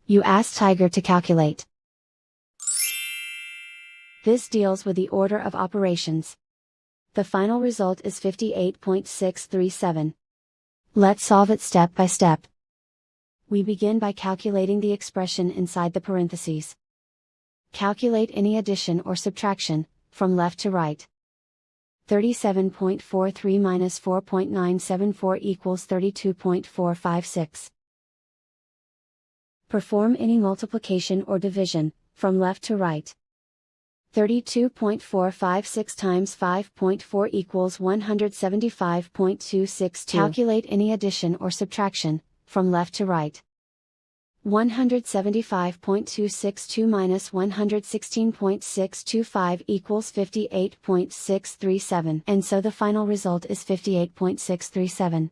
You ask Tiger to calculate. This deals with the order of operations. The final result is 58.637. Let's solve it step by step. We begin by calculating the expression inside the parentheses. Calculate any addition or subtraction, from left to right. 37.43 minus 4.974 equals 32.456. Perform any multiplication or division, from left to right. 32.456 times 5.4 equals 175.262. Calculate any addition or subtraction, from left to right. 175.262 minus 116.625 equals 58.637. And so the final result is 58.637.